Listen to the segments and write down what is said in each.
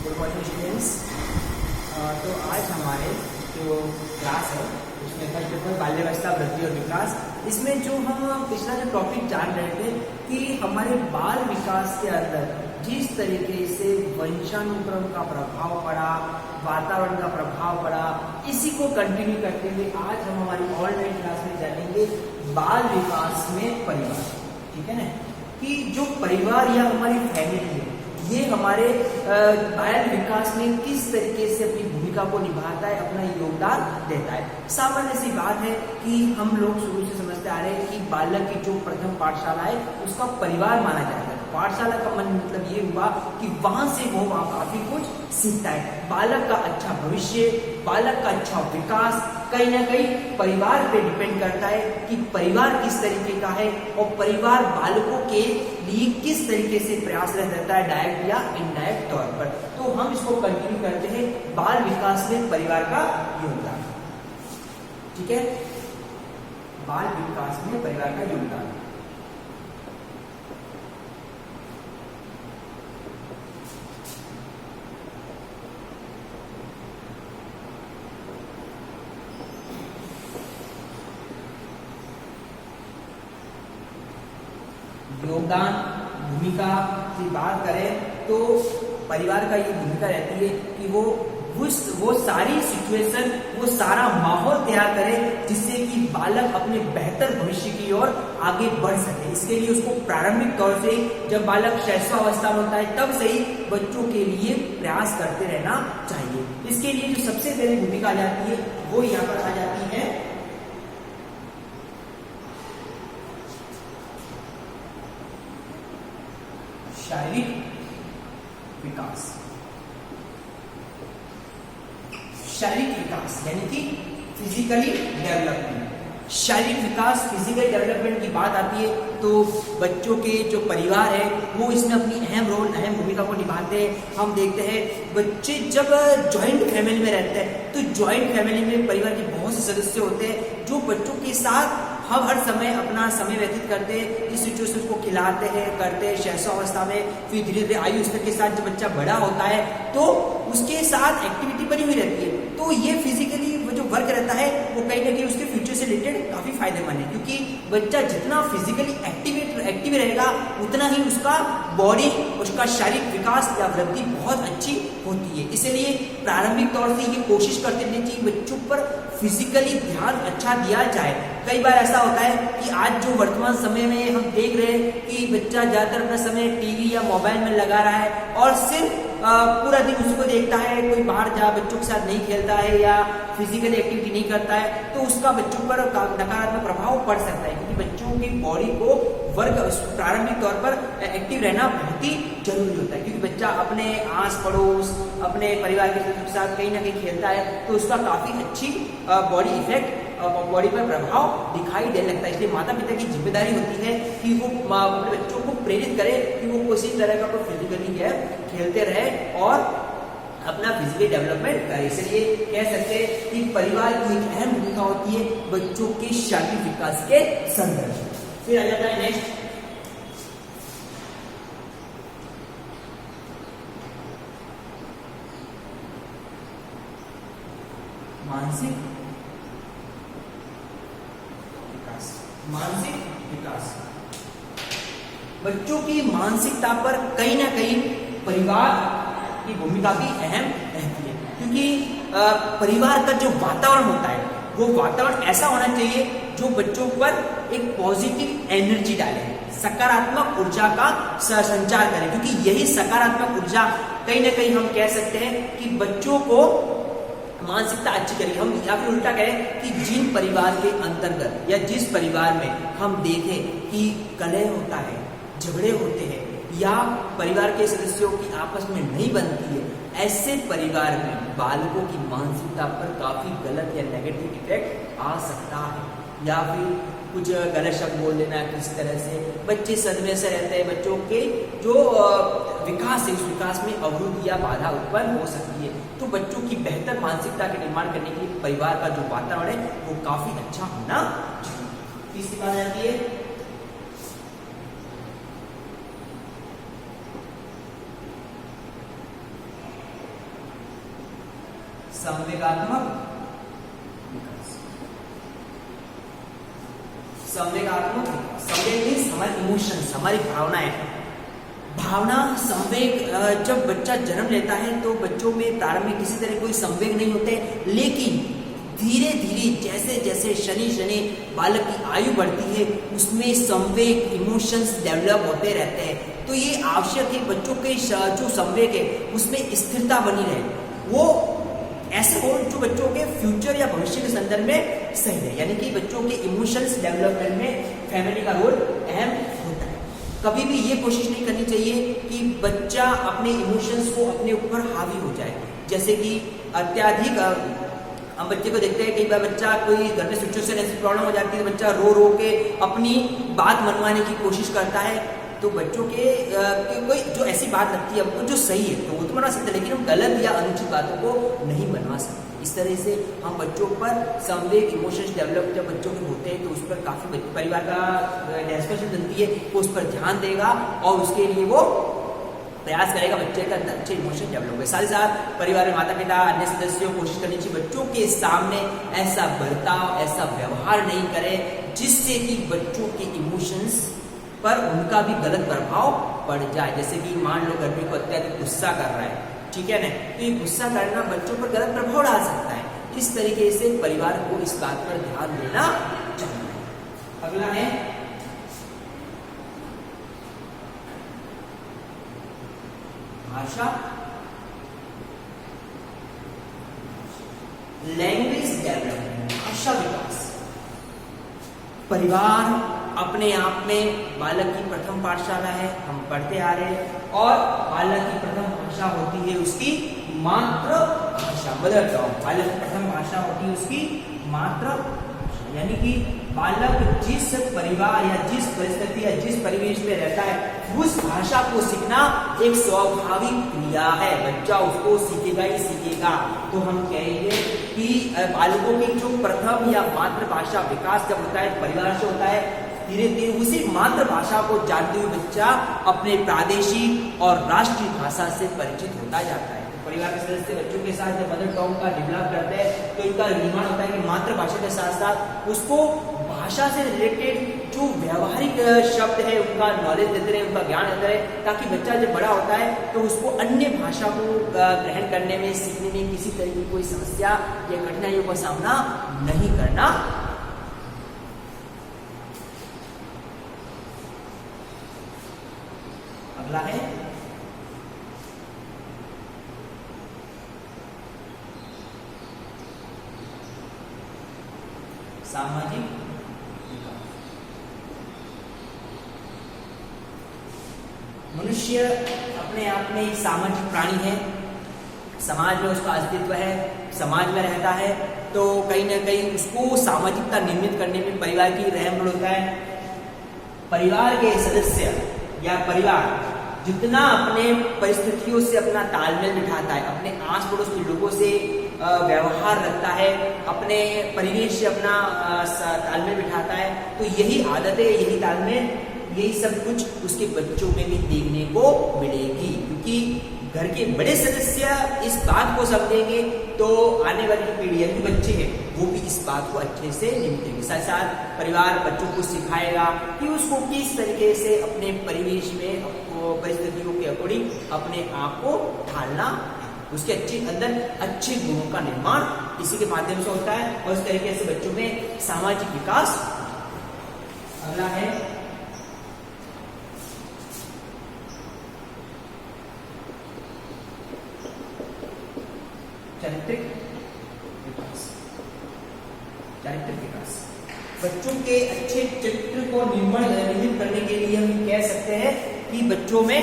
Good morning students. तो आज हमारे जो क्लास है उसमें फर्स्ट पेपर बाल्यावस्था वृद्धि और विकास, इसमें जो हम पिछला जो टॉपिक जान रहे थे कि हमारे बाल विकास के अंदर जिस तरीके से वंशानुक्रम का प्रभाव पड़ा, वातावरण का प्रभाव पड़ा, इसी को कंटिन्यू करते हुए आज हम हमारी ऑनलाइन क्लास में जानेंगे बाल विकास में परिवार। ठीक है ना, कि जो परिवार या हमारी फैमिली है ये हमारे बाल विकास में किस तरीके से अपनी भूमिका को निभाता है, अपना योगदान देता है। सामान्य सी बात है कि हम लोग शुरू से समझते आ रहे हैं कि बालक की जो प्रथम पाठशाला है उसका परिवार माना जाता है। पाठशाला का मतलब ये हुआ कि वहां से वो काफी कुछ सीखता है। बालक का अच्छा भविष्य, बालक का अच्छा विकास कहीं ना कहीं परिवार पे डिपेंड करता है कि परिवार किस तरीके का है और परिवार बालकों के लिए किस तरीके से प्रयासरत रहता है, डायरेक्ट या इनडायरेक्ट तौर पर। तो हम इसको कंटिन्यू करते हैं, बाल विकास में परिवार का योगदान। ठीक है, बाल विकास में परिवार का योगदान। योगदान भूमिका की बात करें तो परिवार का ये भूमिका रहती है कि वो सारी सिचुएशन, वो सारा माहौल तैयार करे जिससे कि बालक अपने बेहतर भविष्य की ओर आगे बढ़ सके। इसके लिए उसको प्रारंभिक तौर से जब बालक शैशवावस्था में होता है तब से ही बच्चों के लिए प्रयास करते रहना चाहिए। इसके लिए जो सबसे पहले भूमिका आ जाती है वो यहाँ पर आ जाती है शारीरिक विकास। शारीरिक विकास यानी कि फिजिकली डेवलपमेंट। शारीरिक विकास, फिजिकल डेवलपमेंट की बात आती है तो बच्चों के जो परिवार है वो इसमें अपनी अहम भूमिका को निभाते हैं। हम देखते हैं बच्चे जब जॉइंट फैमिली में रहते हैं तो जॉइंट फैमिली में परिवार के बहुत से सदस्य होते हैं जो बच्चों के साथ हम हर समय अपना समय व्यतीत करते हैं, इस सिचुएशन को खिलाते हैं, करते हैं शैशवावस्था में। फिर धीरे धीरे आयु स्तर के साथ जब बच्चा बड़ा होता है तो उसके साथ एक्टिविटी बनी हुई रहती है। तो ये फिजिकली जो वर्क रहता है वो कहीं ना कहीं उसके फ्यूचर से रिलेटेड काफी फायदेमंद है, क्योंकि बच्चा जितना फिजिकली एक्टिव रहेगा उतना ही उसका बॉडी, उसका शारीरिक विकास या वृद्धि बहुत अच्छी होती है। इसलिए प्रारंभिक तौर से ये कोशिश करते रहनी चाहिए बच्चों पर फिजिकली ध्यान अच्छा दिया जाए। कई बार ऐसा होता है कि आज जो वर्तमान समय में हम देख रहे हैं कि बच्चा ज्यादातर अपना समय टीवी या मोबाइल में लगा रहा है और सिर्फ पूरा दिन उसको देखता है, कोई बाहर जा बच्चों के साथ नहीं खेलता है या फिजिकल एक्टिविटी नहीं करता है, तो उसका बच्चों पर नकारात्मक प्रभाव पड़ सकता है। क्योंकि बच्चों की बॉडी को वर्क प्रारंभिक तौर पर एक्टिव रहना बहुत ही जरूरी होता है, क्योंकि बच्चा अपने आस पड़ोस, अपने परिवार के साथ कहीं ना कहीं खेलता है तो उसका काफी अच्छी बॉडी इफेक्ट, बॉडी पर प्रभाव दिखाई देने लगता है। इसलिए माता पिता की जिम्मेदारी होती है कि वो अपने बच्चों को प्रेरित करे कि वो किसी तरह का फिजिकली खेलते रहे और अपना फिजिकल डेवलपमेंट करे। इसलिए कह सकते हैं कि परिवार की एक अहम भूमिका होती है बच्चों के शारीरिक विकास के संदर्भ में। फिर आ जाता है नेक्स्ट मानसिक विकास। मानसिक विकास, बच्चों की मानसिकता पर कहीं ना कहीं परिवार की भूमिका भी अहम रहती है, क्योंकि परिवार का जो वातावरण होता है वो वातावरण ऐसा होना चाहिए जो बच्चों पर एक पॉजिटिव एनर्जी डाले, सकारात्मक ऊर्जा का संचार करे। क्योंकि यही सकारात्मक ऊर्जा कहीं ना कहीं हम कह सकते हैं कि बच्चों को मानसिकता अच्छी करेगी। हम या फिर उल्टा कहें कि जिन परिवार के अंतर्गत या जिस परिवार में हम देखें कि कलह होता है, झगड़े होते हैं या परिवार के सदस्यों की आपस में नहीं बनती है, ऐसे परिवार में बालकों की मानसिकता पर काफी गलत या नेगेटिव इफेक्ट आ सकता है, या फिर कुछ गलत शब्द बोल देना, किसी तरह से बच्चे सदमे से रहते हैं। बच्चों के जो विकास है उस विकास में अवरुद्ध या बाधा उत्पन्न हो सकती है। तो बच्चों की बेहतर मानसिकता के निर्माण करने के लिए परिवार का जो वातावरण है वो काफी अच्छा होना चाहिए। तीसरी बात आती है संवेगात्मक विकास। संवेगात्मक विकास, संवेग मीन्स हमारे इमोशंस, हमारी भावनाएं। भावना संवेग, जब बच्चा जन्म लेता है तो बच्चों में प्रारंभ में किसी तरह कोई संवेग नहीं होते, लेकिन धीरे धीरे जैसे जैसे शनि शनि बालक की आयु बढ़ती है उसमें संवेग, इमोशंस डेवलप होते रहते हैं। तो ये आवश्यक है बच्चों के जो संवेग है उसमें स्थिरता बनी रहे, वो ऐसे हो जो बच्चों के फ्यूचर या भविष्य के संदर्भ में सही है। यानी कि बच्चों के इमोशंस डेवलपमेंट में फैमिली का रोल अहम होता है। कभी भी ये कोशिश नहीं करनी चाहिए कि बच्चा अपने इमोशंस को अपने ऊपर हावी हो जाए। जैसे कि अत्याधिक हम बच्चे को देखते हैं, कई बार बच्चा कोई घर में सिचुएशन ऐसी प्रॉब्लम हो जाती है तो बच्चा रो रो के अपनी बात मनवाने की कोशिश करता है। तो बच्चों के कोई जो ऐसी बात लगती है हमको जो सही है तो वो तो मनवा सकते हैं, लेकिन हम गलत या अनुचित बातों को नहीं मनवा सकते। इस तरह से हम बच्चों पर संवेग, इमोशंस डेवलप जब बच्चों के होते हैं तो उस पर काफी परिवार का रेस्पॉन्सिबिलिटी बनती है, वो उस पर ध्यान देगा और उसके लिए वो प्रयास करेगा बच्चे का अच्छे इमोशन डेवलप हो। साथ ही साथ परिवार में माता पिता, अन्य सदस्यों को कोशिश करनी चाहिए बच्चों के सामने ऐसा बर्ताव, ऐसा व्यवहार नहीं करे जिससे कि बच्चों के इमोशंस पर उनका भी गलत प्रभाव पड़ जाए। जैसे कि मान लो घर में कोई अत्यधिक गुस्सा कर रहा है, ठीक है ना, तो ये गुस्सा करना बच्चों पर गलत प्रभाव डाल सकता है। इस तरीके से परिवार को इस बात पर ध्यान देना चाहिए। अगला है भाषा, लैंग्वेज डेवलपमेंट, भाषा विकास। परिवार अपने आप में बालक की प्रथम पाठशाला है, हम पढ़ते आ रहे हैं, और बालक की प्रथम भाषा होती है उसकी मातृभाषा, मदर टंग। बालक की प्रथम भाषा होती है उसकी मातृभाषा, यानी कि बालक जिस परिवार या जिस परिस्थिति या जिस परिवेश में रहता है उस भाषा को सीखना एक स्वाभाविक क्रिया है, बच्चा उसको सीखेगा ही सीखेगा। तो हम कहेंगे कि बालकों की जो प्रथम या मातृभाषा विकास जब होता है परिवार से होता है, धीरे धीरे उसी मातृभाषा को जानते हुए बच्चा अपने प्रादेशिक और राष्ट्रीय भाषा से परिचित होता जाता है। परिवार के सदस्य बच्चों के साथ जब मदर टंग का डेवलप करते हैं तो इनका निर्माण होता है कि मातृभाषा के साथ साथ उसको भाषा से रिलेटेड जो व्यवहारिक शब्द है उनका नॉलेज देते रहे, उनका ज्ञान देते रहे, ताकि बच्चा जब बड़ा होता है तो उसको अन्य भाषा को ग्रहण करने में, सीखने में किसी तरह की कोई समस्या या कठिनाइयों का सामना नहीं करना। अगला है सामाजिक विकास। मनुष्य अपने आप में एक सामाजिक प्राणी है, समाज में उसका अस्तित्व है, समाज में रहता है, तो कहीं ना कहीं उसको सामाजिकता निर्मित करने में परिवार की अहम रोल होता है। परिवार के सदस्य या परिवार जितना अपने परिस्थितियों से अपना तालमेल बिठाता है, अपने आस पड़ोस के लोगों से व्यवहार रखता है, अपने परिवेश से अपना तालमेल बिठाता है, तो यही आदतें, यही तालमेल, यही सब कुछ उसके बच्चों में भी देखने को मिलेगी। क्योंकि घर के बड़े सदस्य इस बात को समझेंगे तो आने वाली पीढ़ी यानी बच्चे हैं वो भी इस बात को अच्छे से निपटेंगे। साथ साथ परिवार बच्चों को सिखाएगा कि उसको किस तरीके से अपने परिवेश में, परिस्थितियों के अकॉर्डिंग अपने आप को ढालना, उसके अंदर अच्छे गुणों का निर्माण इसी के माध्यम से होता है और इस तरीके से बच्चों में सामाजिक विकास। अगला है चारित्रिक विकास। चारित्रिक विकास बच्चों के अच्छे चरित्र को निर्मित करने के लिए हम कह सकते हैं कि बच्चों में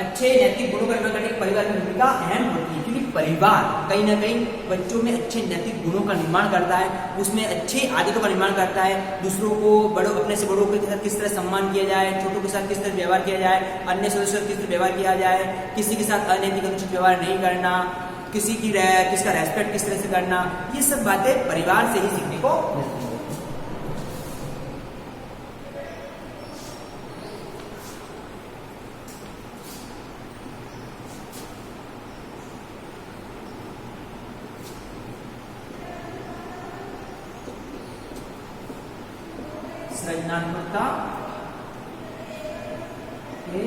अच्छे नैतिक गुणों का निर्माण करने की परिवार की भूमिका अहम होती है। क्योंकि परिवार कहीं ना कहीं बच्चों में अच्छे नैतिक गुणों का निर्माण करता है, उसमें अच्छे आदतों का निर्माण करता है, दूसरों को बड़ों, अपने से बड़ों के साथ किस तरह सम्मान किया जाए, छोटों के साथ किस तरह व्यवहार किया जाए, अन्य सदस्यों के साथ किस तरह व्यवहार किया जाए, किसी के साथ अनैतिक अनुचित व्यवहार नहीं करना, किसका रेस्पेक्ट किस तरह से करना, ये सब बातें परिवार से ही सीखने को मिलती है। सृजनात्मकता के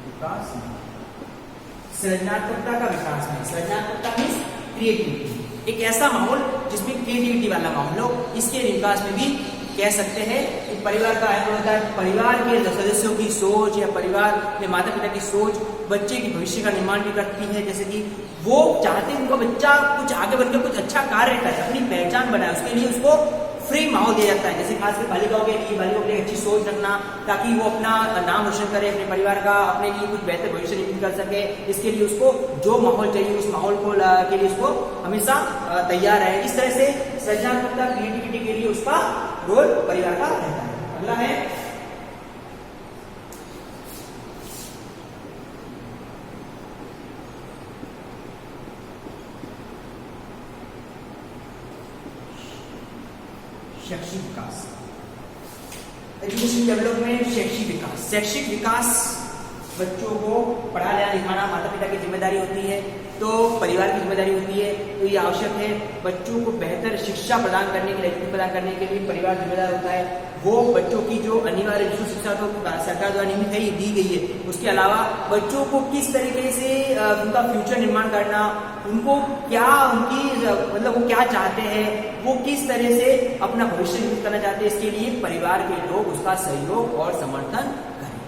विकास में, सृजनात्मकता का विकास में, सृजनात्मकता मीन्स क्रिएटिविटी, एक ऐसा माहौल जिसमें क्रिएटिविटी वाला माहौल हो, इसके विकास में भी कह सकते हैं कि परिवार का अहम होता है। परिवार के सदस्यों की सोच या परिवार में माता पिता की सोच बच्चे के भविष्य का निर्माण भी करती है। जैसे कि वो चाहते हैं उनका बच्चा कुछ आगे बढ़कर कुछ अच्छा कार्य करे, अपनी पहचान बनाए, उसके लिए उसको फ्री माहौल दिया जाता है। जैसे खासकर बालिकाओं के लिए अच्छी सोच रखना, ताकि वो अपना नाम रोशन करे, अपने परिवार का, अपने लिए कुछ बेहतर भविष्य निर्मित कर सके। इसके लिए उसको जो माहौल चाहिए उस माहौल को के लिए उसको हमेशा तैयार है। इस तरह से सृजनात्मकता क्रिएटिविटी के लिए उसका रोल परिवार का रहता है। अगला है शैक्षिक विकास, एजुकेशन डेवलपमेंट, शैक्षिक विकास। शैक्षिक विकास बच्चों को पढ़ाना लिखाना माता पिता की जिम्मेदारी होती है, तो परिवार की जिम्मेदारी होती है। तो ये आवश्यक है, बच्चों को बेहतर शिक्षा प्रदान करने के लिए, एजुकेशन प्रदान करने के लिए परिवार जिम्मेदार होता है। वो बच्चों की जो अनिवार्य विशुद्ध शिक्षा तो सरकार द्वारा नियमित है, ये दी गई है। उसके अलावा बच्चों को किस तरीके से उनका फ्यूचर निर्माण करना, उनको क्या उनकी मतलब वो क्या चाहते हैं, वो किस तरह से अपना भविष्य निर्मित करना चाहते हैं, इसके लिए परिवार के लोग उसका सहयोग और समर्थन करें।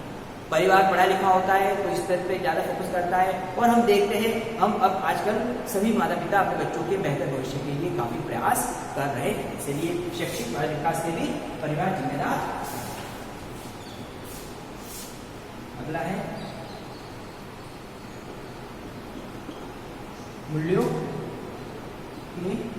परिवार पढ़ा लिखा होता है तो इस तरह पे ज्यादा फोकस करता है, और हम देखते हैं हम अब आजकल सभी माता पिता अपने बच्चों के बेहतर भविष्य के लिए काफी प्रयास कर रहे हैं। इसलिए शैक्षिक विकास के लिए परिवार जिम्मेदार। अगला है मूल्यों के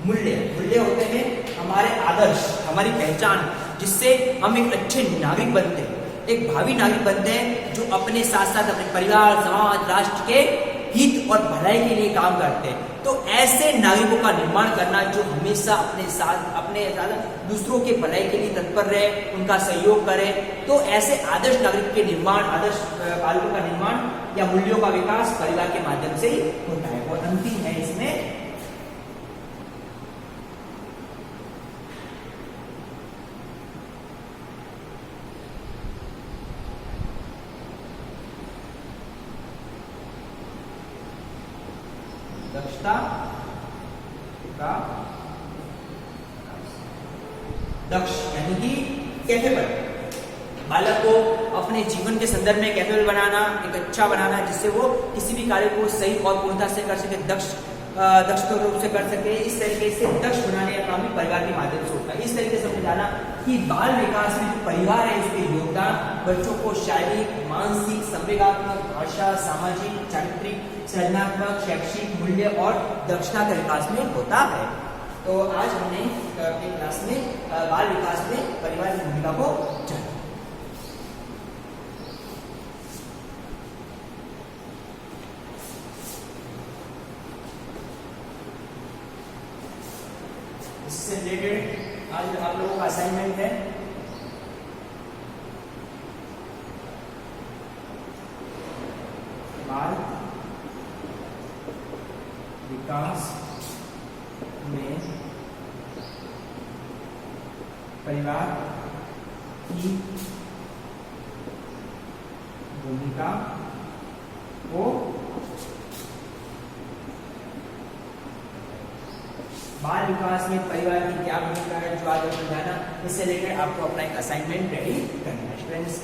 मूल्य होते हैं हमारे आदर्श, हमारी पहचान, जिससे हम एक अच्छे नागरिक बनते हैं, एक भावी नागरिक बनते हैं, जो अपने साथ साथ अपने परिवार, समाज, राष्ट्र के हित और भलाई के लिए काम करते हैं। तो ऐसे नागरिकों का निर्माण करना जो हमेशा अपने साथ दूसरों के भलाई के लिए तत्पर रहे, उनका सहयोग करे। तो ऐसे आदर्श नागरिक के निर्माण, आदर्श बालकों का निर्माण या मूल्यों का विकास परिवार के माध्यम से ही होता है। और अंतिम है इसमें दक्षता का, दक्ष यानी कि कैपेबल, बालक को अपने जीवन के संदर्भ में कैपेबल बनाना, एक अच्छा बनाना, जिससे वो किसी भी कार्य को सही और पूर्णता से कर सके, दक्ष रूप से कर सके। इस तरीके से दक्ष बनाने का काम भी परिवार के माध्यम से होता है। इस तरीके से समझाना कि बाल विकास में जो परिवार है उसके योगदान बच्चों को शारीरिक, मानसिक, संवेगात्मक, भाषा, सामाजिक, चारित्रिक, सृजनात्मक, शैक्षिक, मूल्य और दक्षता के विकास में होता है। तो आज हमने अपनी क्लास में बाल विकास में परिवार की भूमिका को जाना। इससे रिलेटेड आज आप लोगों का असाइनमेंट है बाल विकास में परिवार की भूमिका को, बाल विकास में परिवार की क्या भूमिका है जो आज हमने जाना। इससे रिलेटेड आपको अपना एक असाइनमेंट रेडी करना है। स्टूडेंट्स,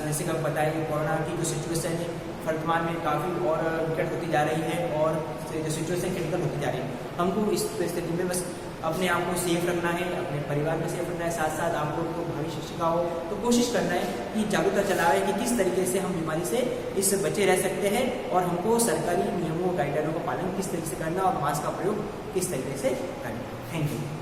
जैसे कि आपको बताइए कोरोना की जो सिचुएशन है वर्तमान में काफ़ी और विकट होती जा रही है, और जो सिचुएशन क्रिटिकल होती जा रही है। हमको इस स्थिति में बस अपने आप को सेफ रखना है, अपने परिवार को सेफ रखना है, साथ साथ आप लोग को भावी शिक्षा हो तो कोशिश करना है कि जागरूकता चलाएं कि किस तरीके से हम बीमारी से इस बचे रह सकते हैं, और हमको सरकारी नियमों गाइडलाइनों का पालन किस तरीके से करना और मास्क का प्रयोग किस तरीके से करना। Thank you.